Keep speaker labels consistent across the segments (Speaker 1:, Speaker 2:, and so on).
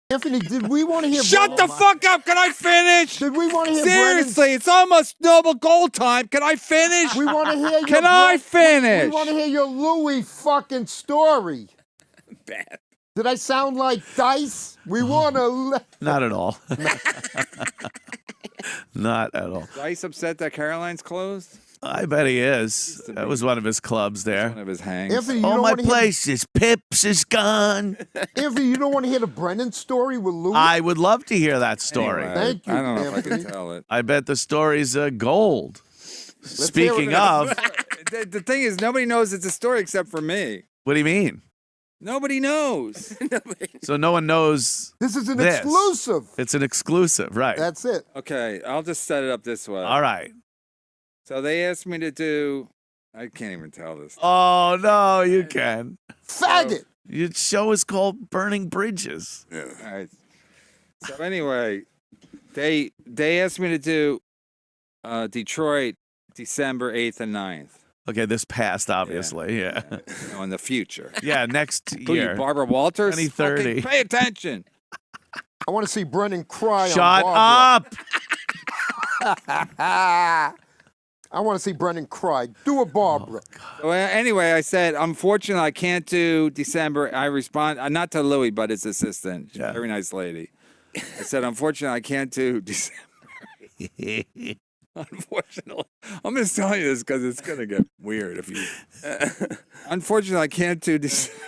Speaker 1: Anthony, did we want to hear?
Speaker 2: Shut the fuck up! Can I finish?
Speaker 1: Did we want to hear?
Speaker 2: Seriously, it's almost double goal time. Can I finish?
Speaker 1: We want to hear.
Speaker 2: Can I finish?
Speaker 1: We want to hear your Louis fucking story.
Speaker 3: Bad.
Speaker 1: Did I sound like Dice? We want to.
Speaker 4: Not at all. Not at all.
Speaker 2: Dice upset that Caroline's closed?
Speaker 4: I bet he is. That was one of his clubs there.
Speaker 2: One of his hangs.
Speaker 1: Anthony, you
Speaker 4: All
Speaker 1: don't
Speaker 4: my
Speaker 1: wanna hear
Speaker 4: places, Pips is gone.
Speaker 1: Anthony, you don't want to hear the Brennan story with Louis?
Speaker 4: I would love to hear that story.
Speaker 2: Anyway,
Speaker 1: Thank you,
Speaker 2: I don't know if I
Speaker 1: Anthony.
Speaker 2: can tell it.
Speaker 4: I bet the story's gold.
Speaker 1: hear
Speaker 4: Speaking
Speaker 1: it.
Speaker 4: of,
Speaker 2: The thing is, nobody knows it's a story except for me.
Speaker 4: what do you mean?
Speaker 2: Nobody knows.
Speaker 4: So no one knows.
Speaker 1: This is an
Speaker 4: This.
Speaker 1: exclusive.
Speaker 4: It's an exclusive, right?
Speaker 1: That's it.
Speaker 2: Okay, I'll just set it up this way.
Speaker 4: All right.
Speaker 2: So they asked me to do. I can't even tell this.
Speaker 4: Oh no, you can.
Speaker 1: Faggot.
Speaker 4: Your show is called Burning Bridges.
Speaker 2: All right. So anyway, they asked me to do Detroit December 8th and 9th.
Speaker 4: Okay, this passed, obviously. Yeah.
Speaker 2: You know, in the future.
Speaker 4: Yeah, next
Speaker 2: Who, you,
Speaker 4: year.
Speaker 2: Barbara Walters?
Speaker 4: 2030.
Speaker 2: Fucking pay attention.
Speaker 1: I want to see Brennan cry
Speaker 4: Shut
Speaker 1: on
Speaker 4: up.
Speaker 1: Barbara. I want to see Brennan cry. Do a Barbara.
Speaker 2: Well, anyway, I said, unfortunately, I can't do December. I respond, not to Louis, but his assistant. She's a very nice lady. I said, unfortunately, I can't do December. Unfortunately. I'm just telling you this because it's going to get weird if you. Unfortunately, I can't do December.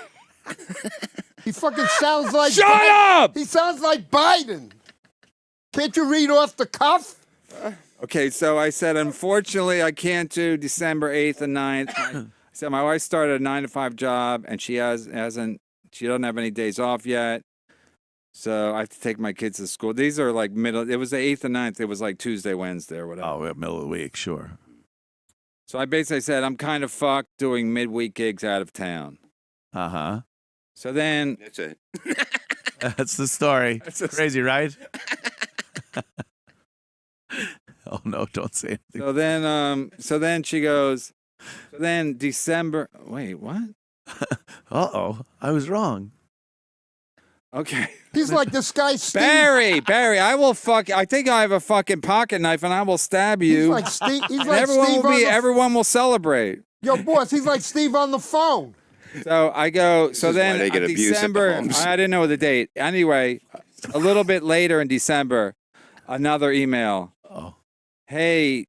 Speaker 1: He fucking sounds like.
Speaker 2: Shut up!
Speaker 1: He sounds like Biden. Can't you read off the cuff?
Speaker 2: Okay, so I said, unfortunately, I can't do December 8th and 9th. I said, my wife started a 9-to-5 job, and she doesn't have any days off yet. So I have to take my kids to school. These are like middle. It was the 8th and 9th. It was like Tuesday, Wednesday, or whatever.
Speaker 4: Oh, we're middle of the week, sure.
Speaker 2: So I basically said, I'm kind of fucked doing midweek gigs out of town.
Speaker 4: Uh-huh.
Speaker 2: So then,
Speaker 3: That's it.
Speaker 4: That's the story.
Speaker 2: That's a-
Speaker 4: Crazy, right? Oh no, don't say anything.
Speaker 2: so then she goes, so then December, wait, what?
Speaker 4: Uh-oh, I was wrong.
Speaker 2: Okay.
Speaker 1: He's like this guy Steve.
Speaker 2: Barry, I think I have a fucking pocket knife and I will stab you.
Speaker 1: He's like Steve. He's
Speaker 2: And
Speaker 1: like Steve on the
Speaker 2: everyone will celebrate.
Speaker 1: Yo, boss, he's like Steve on the phone.
Speaker 2: So I go, so
Speaker 3: is why
Speaker 2: then
Speaker 3: they get abused at the
Speaker 2: December,
Speaker 3: homes.
Speaker 2: I didn't know the date. Anyway, a little bit later in December, another email.
Speaker 4: Oh.
Speaker 2: Hey,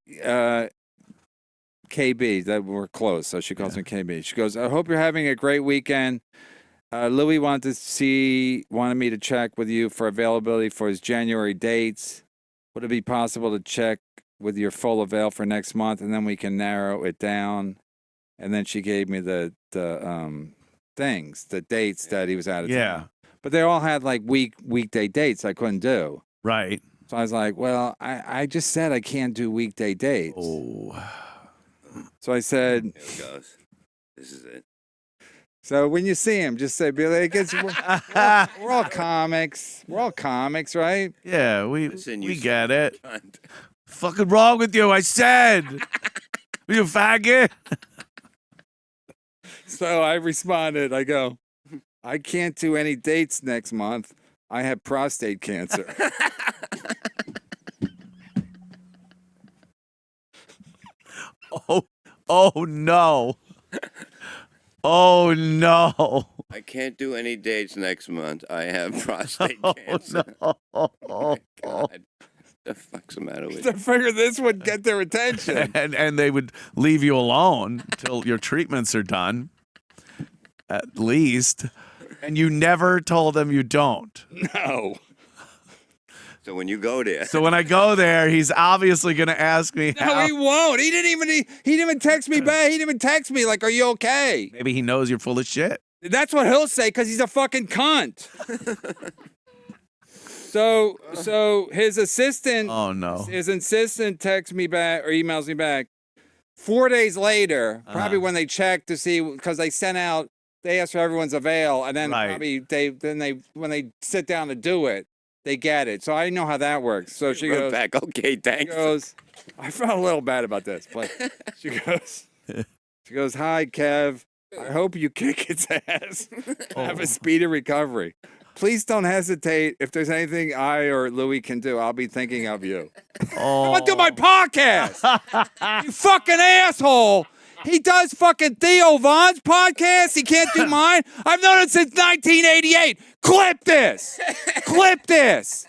Speaker 2: KB, that we're close, so she calls me KB. She goes, I hope you're having a great weekend. Louis wanted me to check with you for availability for his January dates. Would it be possible to check with your full avail for next month, and then we can narrow it down? And then she gave me the things, the dates that he was out of
Speaker 4: Yeah.
Speaker 2: town. But they all had like weekday dates I couldn't do.
Speaker 4: Right.
Speaker 2: So I was like, well, I just said I can't do weekday dates.
Speaker 4: Oh.
Speaker 2: So I said,
Speaker 3: Here it goes. This is it.
Speaker 2: so when you see him, just say, be like, we're all comics. We're all comics, right?
Speaker 4: Yeah, we
Speaker 3: Listen, you
Speaker 4: get it.
Speaker 3: cunt.
Speaker 4: Fucking wrong with you, I said. You faggot.
Speaker 2: So I responded, I go, I can't do any dates next month. I have prostate cancer.
Speaker 4: Oh no. Oh no.
Speaker 3: I can't do any dates next month. I have prostate
Speaker 4: Oh
Speaker 3: cancer.
Speaker 4: no.
Speaker 3: Oh my God. The fuck's the matter with
Speaker 2: I
Speaker 3: you?
Speaker 2: figured this would get their attention.
Speaker 4: And they would leave you alone until your treatments are done. At least. And you never told them you don't.
Speaker 2: No.
Speaker 3: So when you go there,
Speaker 4: So when I go there, he's obviously going to ask me
Speaker 2: No,
Speaker 4: how.
Speaker 2: he won't. He didn't even text me back. He didn't even text me like, are you okay?
Speaker 4: Maybe he knows you're full of shit.
Speaker 2: That's what he'll say because he's a fucking cunt. So his assistant,
Speaker 4: Oh no.
Speaker 2: his assistant texts me back or emails me back 4 days later, probably when they checked to see, because they sent out, they asked for everyone's avail, and then
Speaker 4: Right.
Speaker 2: probably when they sit down to do it, they get it. So I know how that works. So she
Speaker 3: wrote
Speaker 2: goes,
Speaker 3: back, okay,
Speaker 2: she
Speaker 3: thanks.
Speaker 2: goes, I felt a little bad about this, but she goes, hi, Kev. I hope you kick its ass. Have a speedy recovery. please don't hesitate. If there's anything I or Louis can do, I'll be thinking of you.
Speaker 4: Oh.
Speaker 2: I'm gonna do my podcast. You fucking asshole. He does fucking Theo Von's podcast. He can't do mine. I've known it since 1988. Clip this. Clip this.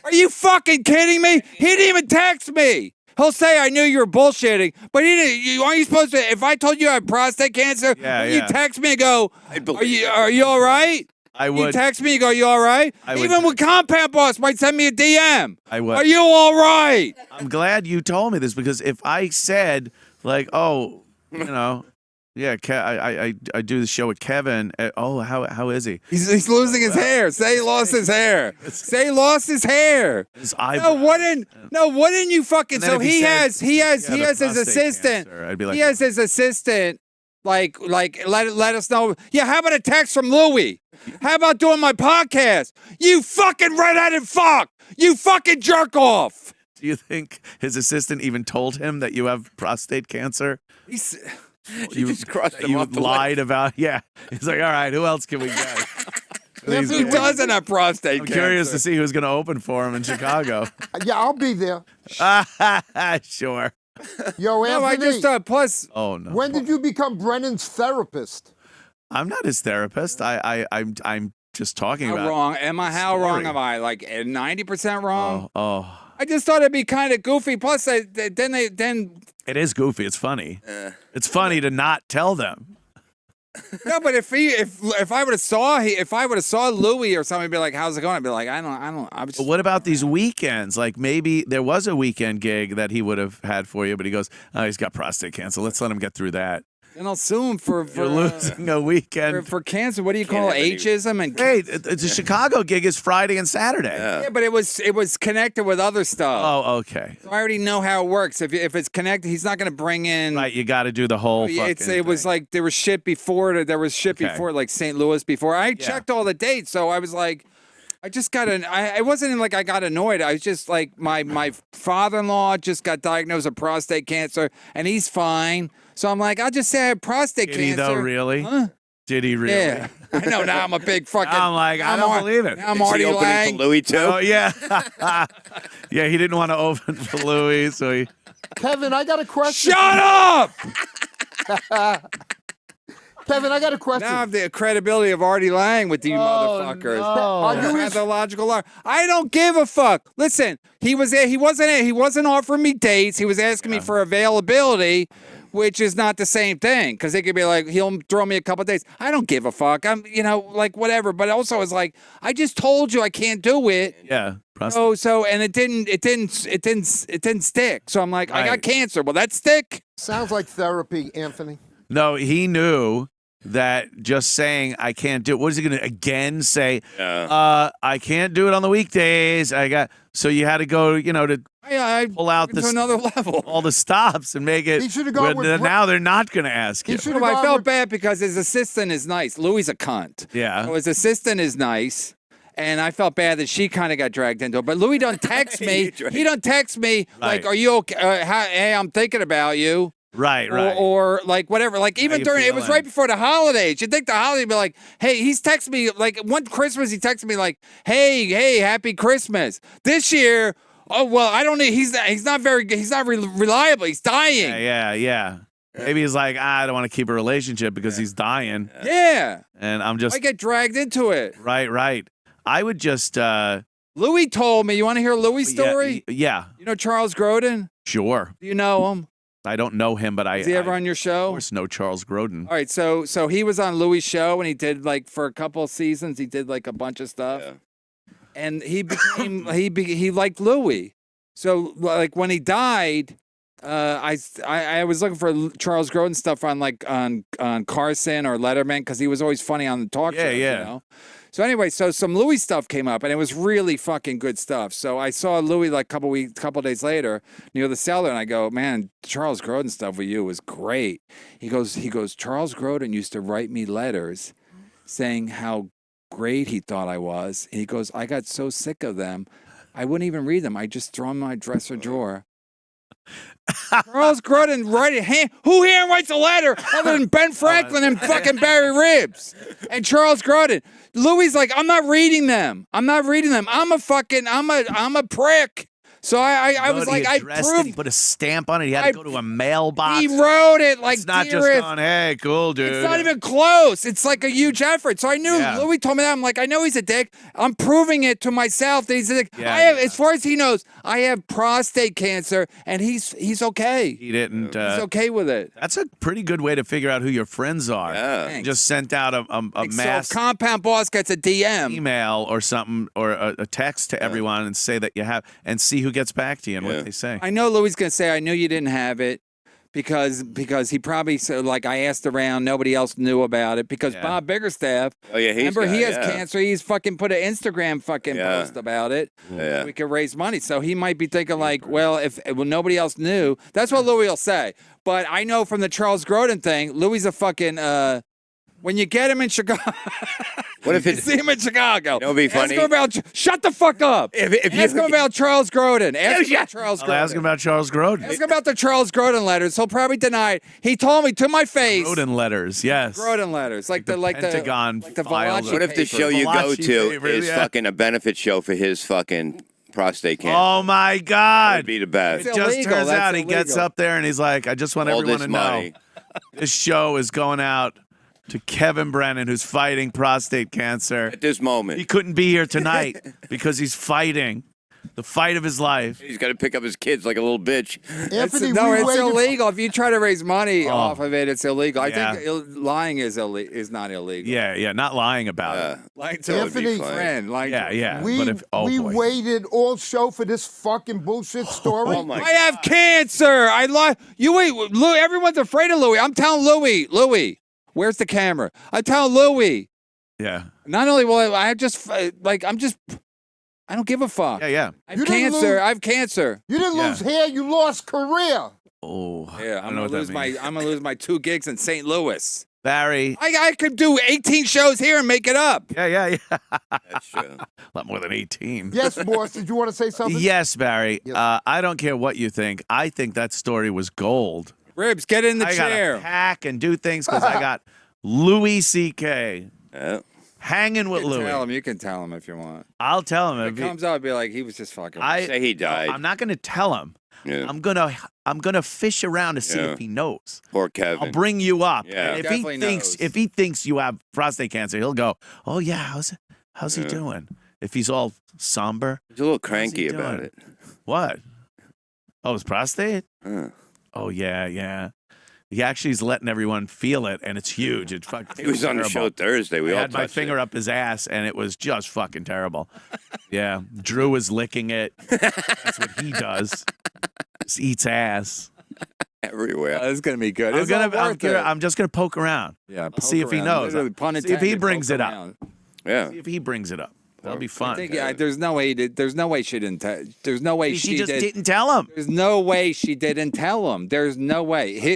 Speaker 2: Are you fucking kidding me? He didn't even text me. He'll say, I knew you were bullshitting, but he didn't. Aren't you supposed to, if I told you I have prostate cancer, you text me and go, are you all right?
Speaker 4: I would.
Speaker 2: You text me and go, you all right?
Speaker 4: I would.
Speaker 2: Even with Compound Boss might send me a DM.
Speaker 4: I would.
Speaker 2: Are you all right?
Speaker 4: I'm glad you told me this, because if I said, like, oh, you know, yeah, I do the show with Kevin. Oh, how is he?
Speaker 2: He's losing his hair. Say he lost his hair. Say he lost his hair.
Speaker 4: His eyebrow.
Speaker 2: Wouldn't you fucking?
Speaker 4: And then
Speaker 2: So
Speaker 4: if
Speaker 2: he has
Speaker 4: had
Speaker 2: his
Speaker 4: prostate
Speaker 2: assistant.
Speaker 4: cancer, I'd be like,
Speaker 2: He has his assistant. Like let us know. Yeah, how about a text from Louis? How about doing my podcast? You fucking redheaded fuck. You fucking jerk off.
Speaker 4: do you think his assistant even told him that you have prostate cancer?
Speaker 3: You just crossed him
Speaker 4: You
Speaker 3: off the
Speaker 4: lied about, yeah. He's like, all right, who else can we get?
Speaker 2: Who doesn't have prostate
Speaker 4: I'm
Speaker 2: cancer?
Speaker 4: curious to see who's going to open for him in Chicago.
Speaker 1: Yeah, I'll be there.
Speaker 4: Sure.
Speaker 1: Yo,
Speaker 2: No, I
Speaker 1: Anthony,
Speaker 2: just plus.
Speaker 4: Oh no.
Speaker 1: when did you become Brennan's therapist?
Speaker 4: I'm not his therapist. I'm just talking
Speaker 2: How
Speaker 4: about.
Speaker 2: wrong am I? How
Speaker 4: story.
Speaker 2: wrong am I? Like 90% wrong.
Speaker 4: Oh.
Speaker 2: I just thought it'd be kind of goofy. Plus, then
Speaker 4: It is goofy. It's funny. It's funny to not tell them.
Speaker 2: no. But if I would have saw Louis or something, be like, "How's it going?" I'd be like, "I don't." I'm just,
Speaker 4: But what about these weekends? Like maybe there was a weekend gig that he would have had for you, but he goes, "Oh, he's got prostate cancer. Let's let him get through that."
Speaker 2: and I'll sue him for
Speaker 4: You're losing a weekend.
Speaker 2: for cancer. What do you
Speaker 3: Can't
Speaker 2: call
Speaker 3: have any-
Speaker 2: ageism and?
Speaker 4: Hey, it's a Chicago gig is Friday and Saturday.
Speaker 2: Yeah, but it was connected with other stuff.
Speaker 4: Oh, okay.
Speaker 2: So I already know how it works. If it's connected, he's not going to bring in.
Speaker 4: Right, you got to do the whole.
Speaker 2: It was like there was shit before it. There was shit
Speaker 4: Okay.
Speaker 2: before, like St. Louis before. I checked all the dates, so I was like, I just got I wasn't even like I got annoyed. I was just like my father-in-law just got diagnosed with prostate cancer, and he's fine. So I'm like, I'll just say I have prostate
Speaker 4: Did
Speaker 2: cancer.
Speaker 4: he though? Really?
Speaker 2: Huh?
Speaker 4: Did he really?
Speaker 2: Yeah. I know. Now I'm a big fucking.
Speaker 4: I'm like, I don't believe it.
Speaker 2: Now I'm
Speaker 3: Is he
Speaker 2: Artie
Speaker 3: opening
Speaker 2: Lang.
Speaker 3: for Louis too?
Speaker 4: Oh yeah, yeah. He didn't want to open for Louis, so he.
Speaker 1: Kevin, I got a question.
Speaker 2: Shut up!
Speaker 1: Kevin, I got a question.
Speaker 2: Now I have the credibility of Artie Lang with you motherfuckers.
Speaker 1: Are you his-
Speaker 2: Pathological liar. I don't give a fuck. Listen, he wasn't offering me dates. He was asking me for availability, which is not the same thing. Because they could be like, he'll throw me a couple days. I don't give a fuck. I'm, like whatever. But also, it's like, I just told you I can't do it.
Speaker 4: Yeah. Prostate.
Speaker 2: So, and it didn't stick. So I'm like, I got
Speaker 4: Right.
Speaker 2: cancer. Will that stick?
Speaker 1: Sounds like therapy, Anthony.
Speaker 4: No, he knew that just saying I can't do it. What is he going to again say? I can't do it on the weekdays. So you had to go, to
Speaker 2: I
Speaker 4: pull out
Speaker 2: to another level.
Speaker 4: all the stops and make it.
Speaker 1: He should've gone with
Speaker 4: now they're not going to ask
Speaker 1: He
Speaker 4: you.
Speaker 1: should've
Speaker 2: Well, I
Speaker 1: gone
Speaker 2: felt
Speaker 1: with-
Speaker 2: bad because his assistant is nice. Louis a cunt.
Speaker 4: Yeah.
Speaker 2: So his assistant is nice. And I felt bad that she kind of got dragged into it. But Louis don't text me. He don't text me like,
Speaker 4: Right.
Speaker 2: "Are you okay? Hey, I'm thinking about you."
Speaker 4: Right.
Speaker 2: Or like whatever. Like even
Speaker 4: you
Speaker 2: during it was
Speaker 4: feeling?
Speaker 2: right before the holidays. You'd think the holiday would be like, "Hey," he's texting me like one Christmas. He texted me like, "Hey, happy Christmas." This year, oh well, I don't need. He's not reliable. He's dying.
Speaker 4: Yeah. Maybe he's like, I don't want to keep a relationship because he's dying,
Speaker 2: Yeah.
Speaker 4: and I'm just
Speaker 2: I get dragged into it.
Speaker 4: right. I would just
Speaker 2: Louis told me. You want to hear Louis' story?
Speaker 4: Yeah,
Speaker 2: You know Charles Grodin?
Speaker 4: sure.
Speaker 2: Do you know him?
Speaker 4: I don't know him, but
Speaker 2: Is he ever
Speaker 4: I
Speaker 2: on your
Speaker 4: of
Speaker 2: show?
Speaker 4: course know Charles Grodin.
Speaker 2: All right, so he was on Louis' show, and he did like for a couple of seasons, he did like a bunch of stuff, and he became he liked Louis. So like when he died, I was looking for Charles Grodin stuff on Carson or Letterman because he was always funny on the talk shows.
Speaker 4: Yeah.
Speaker 2: You know? So anyway, so some Louis stuff came up, and it was really fucking good stuff. So I saw Louis like a couple days later near the cellar, and I go, "Man, Charles Grodin stuff with you was great." He goes, "Charles Grodin used to write me letters saying how great he thought I was." And he goes, "I got so sick of them, I wouldn't even read them. I just throw them in my dresser drawer." Charles Grodin who handwrites a letter other than Ben Franklin and fucking Barry Ribs and Charles Grodin? Louis like, I'm not reading them. I'm a prick. So I was like, I proved.
Speaker 4: He put a stamp on it. He had to go to a mailbox.
Speaker 2: He wrote it like,
Speaker 4: it's not just going, hey, cool, dude.
Speaker 2: It's not even close. It's like a huge effort. So I knew Louis told me that. I'm like, I know he's a dick. I'm proving it to myself that he's a dick. As far as he knows, I have prostate cancer, and he's okay.
Speaker 4: He didn't.
Speaker 2: He's okay with it.
Speaker 4: That's a pretty good way to figure out who your friends are.
Speaker 3: Yeah.
Speaker 4: Just sent out a mass
Speaker 2: So if Compound Boss gets a DM,
Speaker 4: email or something, or a text to everyone and say that you have, and see who gets back to you and what they say.
Speaker 2: I know Louis gonna say, I knew you didn't have it. Because he probably said, like, I asked around, nobody else knew about it. Because Bob Biggerstaff, remember, he has cancer. He's fucking put an Instagram fucking post about it.
Speaker 3: Yeah.
Speaker 2: We could raise money. So he might be thinking, like, well, if nobody else knew, that's what Louis will say. But I know from the Charles Grodin thing, Louis a fucking, when you get him in Chicago,
Speaker 3: what if
Speaker 2: you see him in Chicago?
Speaker 3: It'll be funny.
Speaker 2: Ask him about, shut the fuck up. Ask him about Charles Grodin. Ask him about Charles Grodin.
Speaker 4: I'll ask him about Charles Grodin.
Speaker 2: Ask him about the Charles Grodin letters. He'll probably deny it. He told me to my face.
Speaker 4: Grodin letters, yes.
Speaker 2: Grodin letters, like the
Speaker 4: Pentagon
Speaker 2: like the
Speaker 4: files.
Speaker 2: Valachi
Speaker 3: What if the
Speaker 2: paper.
Speaker 3: show you go
Speaker 4: Valachi
Speaker 3: to
Speaker 4: paper,
Speaker 3: is fucking a benefit show for his fucking prostate cancer?
Speaker 4: Oh my
Speaker 3: That
Speaker 4: God!
Speaker 3: would be the best.
Speaker 2: It's
Speaker 4: It just
Speaker 2: illegal.
Speaker 4: turns
Speaker 2: That's
Speaker 4: out he gets
Speaker 2: illegal.
Speaker 4: up there and he's like, I just want
Speaker 3: All
Speaker 4: everyone
Speaker 3: this
Speaker 4: to know
Speaker 3: money.
Speaker 4: this show is going out to Kevin Brennan, who's fighting prostate cancer.
Speaker 3: At this moment.
Speaker 4: He couldn't be here tonight because he's fighting the fight of his life.
Speaker 3: He's got to pick up his kids like a little bitch.
Speaker 1: Anthony,
Speaker 2: No,
Speaker 1: we
Speaker 2: it's
Speaker 1: waited.
Speaker 2: illegal. If you try to raise money off of it, it's illegal. I
Speaker 4: Yeah.
Speaker 2: think lying is not illegal.
Speaker 4: Yeah, not lying about it.
Speaker 2: Lying to
Speaker 1: Anthony-
Speaker 2: a friend. Lying
Speaker 4: Yeah,
Speaker 2: to
Speaker 4: yeah.
Speaker 1: We,
Speaker 4: but if,
Speaker 1: we
Speaker 4: boy.
Speaker 1: waited all show for this fucking bullshit story.
Speaker 3: Oh my
Speaker 2: I have cancer. I lie. You wait, Louis. Everyone's afraid of Louis. I'm telling Louis, where's the camera? I tell Louis.
Speaker 4: Yeah,
Speaker 2: Not only will I just I don't give a fuck.
Speaker 4: yeah.
Speaker 2: I have
Speaker 1: You didn't
Speaker 2: cancer.
Speaker 1: lose-
Speaker 2: I have cancer.
Speaker 1: You didn't
Speaker 4: Yeah.
Speaker 1: lose hair, you lost career.
Speaker 4: Oh,
Speaker 2: Yeah,
Speaker 4: I
Speaker 2: I'm
Speaker 4: don't know
Speaker 2: gonna
Speaker 4: what that means.
Speaker 2: I'm gonna lose my 2 gigs in St. Louis.
Speaker 4: Barry.
Speaker 2: I could do 18 shows here and make it up.
Speaker 4: Yeah.
Speaker 3: That's true.
Speaker 4: A lot more than 18.
Speaker 1: Yes, boss. Did you want to say something?
Speaker 4: Yes, Barry.
Speaker 1: Yes.
Speaker 4: I don't care what you think. I think that story was gold.
Speaker 2: Ribs, get in the
Speaker 4: I
Speaker 2: chair.
Speaker 4: gotta pack and do things because I got Louis C.K.
Speaker 3: Yeah.
Speaker 4: hanging with Louis.
Speaker 2: You can tell him if you want.
Speaker 4: I'll tell him.
Speaker 2: If it comes out, be like, he was just fucking.
Speaker 3: Say he died.
Speaker 4: I'm not going to tell him.
Speaker 3: Yeah.
Speaker 4: I'm gonna fish around to see if he knows.
Speaker 3: Poor Kevin.
Speaker 4: I'll bring you up.
Speaker 3: Yeah.
Speaker 4: And if
Speaker 2: Definitely knows.
Speaker 4: if he thinks you have prostate cancer, he'll go, "Oh yeah, how's he doing?" If he's all somber,
Speaker 3: He's a little cranky
Speaker 4: doing?
Speaker 3: about it.
Speaker 4: what? Oh, his prostate?
Speaker 3: Huh.
Speaker 4: Oh yeah. He actually is letting everyone feel it, and it's huge. It fucking
Speaker 3: He was on the show Thursday. We
Speaker 4: I
Speaker 3: all
Speaker 4: had my
Speaker 3: touched
Speaker 4: finger
Speaker 3: it.
Speaker 4: up his ass, and it was just fucking terrible. Yeah, Drew was licking it. That's what he does. Just eats ass.
Speaker 3: everywhere.
Speaker 2: This is gonna be good.
Speaker 4: I'm just gonna poke around.
Speaker 2: Yeah,
Speaker 4: See if he knows. See if he brings it up.
Speaker 3: Yeah.
Speaker 4: See if he brings it up. That'll be
Speaker 2: I
Speaker 4: fun.
Speaker 2: think, there's no way. There's no way she didn't. There's no way
Speaker 4: she just didn't tell him.
Speaker 2: There's no way she didn't tell him. There's no way. He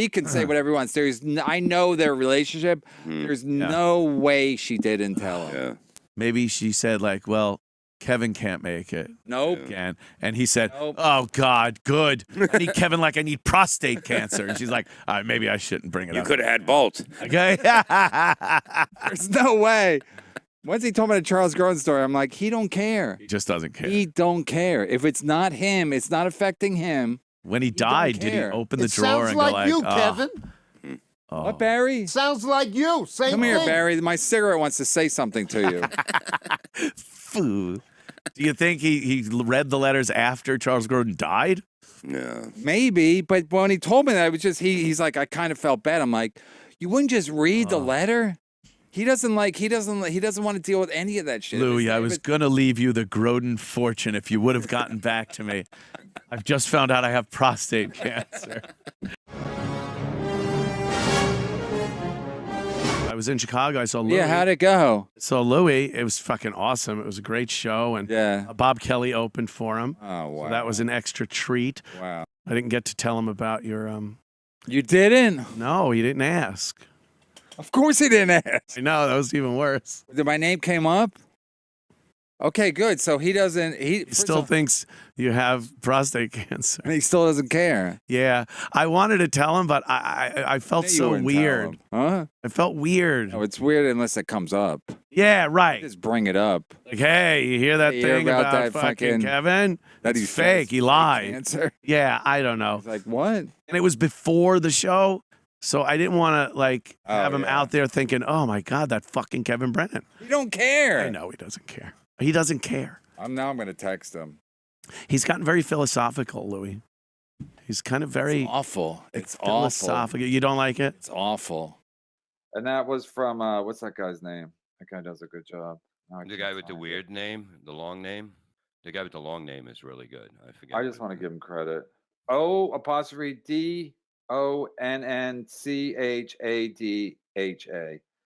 Speaker 2: can say whatever he wants. I know their relationship. There's no way she didn't tell him.
Speaker 3: Yeah.
Speaker 4: Maybe she said like, "Well, Kevin can't make it
Speaker 2: Nope.
Speaker 4: again," and he said,
Speaker 2: Nope.
Speaker 4: "Oh God, good. I need Kevin like I need prostate cancer." And she's like, "All right, maybe I shouldn't bring it
Speaker 3: You
Speaker 4: up."
Speaker 3: could have had both.
Speaker 4: Okay.
Speaker 2: There's no way. Once he told me the Charles Grodin story, I'm like, he don't care.
Speaker 4: He just doesn't care.
Speaker 2: He don't care. If it's not him, it's not affecting him.
Speaker 4: When he
Speaker 2: don't
Speaker 4: died, did he
Speaker 2: care.
Speaker 4: open the
Speaker 1: It
Speaker 4: drawer
Speaker 1: sounds
Speaker 4: and
Speaker 1: like
Speaker 4: go like,
Speaker 1: you,
Speaker 4: "Oh,
Speaker 1: Kevin.
Speaker 4: oh."
Speaker 2: What, Barry?
Speaker 1: Sounds like you. Same
Speaker 2: Come here,
Speaker 1: thing.
Speaker 2: Barry. My cigarette wants to say something to you.
Speaker 4: Foo. Do you think he read the letters after Charles Grodin died?
Speaker 3: No.
Speaker 2: Maybe, but when he told me that, it was just he's like, I kind of felt bad. I'm like, you wouldn't just read the letter? He doesn't want to deal with any of that shit.
Speaker 4: Louis, I was going to leave you the Grodin fortune if you would have gotten back to me. I've just found out I have prostate cancer. I was in Chicago. I saw Louis.
Speaker 2: Yeah, how'd it go?
Speaker 4: So Louis, it was fucking awesome. It was a great show, and
Speaker 2: Yeah.
Speaker 4: Bob Kelly opened for him.
Speaker 2: Oh, wow.
Speaker 4: So that was an extra treat.
Speaker 2: Wow.
Speaker 4: I didn't get to tell him about your
Speaker 2: You didn't?
Speaker 4: No, he didn't ask.
Speaker 2: Of course he didn't ask.
Speaker 4: I know, that was even worse.
Speaker 2: Did my name came up? Okay, good. So he doesn't. He
Speaker 4: Still thinks you have prostate cancer.
Speaker 2: He still doesn't care.
Speaker 4: Yeah, I wanted to tell him, but I felt
Speaker 2: You
Speaker 4: so
Speaker 2: wouldn't tell
Speaker 4: weird.
Speaker 2: him, huh?
Speaker 4: I felt weird.
Speaker 2: No, it's weird unless it comes up.
Speaker 4: Yeah, right.
Speaker 2: Just bring it up.
Speaker 4: Like, hey, you hear that
Speaker 2: You hear
Speaker 4: thing
Speaker 2: about
Speaker 4: about
Speaker 2: that
Speaker 4: fucking
Speaker 2: fucking-
Speaker 4: Kevin?
Speaker 2: That
Speaker 4: It's
Speaker 2: he's
Speaker 4: fake. He lied.
Speaker 2: Cancer.
Speaker 4: Yeah, I don't know.
Speaker 2: He's like, what?
Speaker 4: And it was before the show, so I didn't want to have him out there thinking, "Oh my God, that fucking Kevin Brennan."
Speaker 2: He don't care.
Speaker 4: I know he doesn't care. He doesn't care.
Speaker 2: I'm going to text him.
Speaker 4: He's gotten very philosophical, Louis. He's kind of very
Speaker 2: Awful. It's
Speaker 4: philosophical.
Speaker 2: awful.
Speaker 4: You don't like it?
Speaker 2: It's awful. And that was from what's that guy's name? That guy does a good job. Now I
Speaker 3: The
Speaker 2: can't
Speaker 3: guy with the
Speaker 2: find it.
Speaker 3: weird name, the long name. The guy with the long name is really good. I forget.
Speaker 2: I just want to give him credit. O''DONNCHADHA.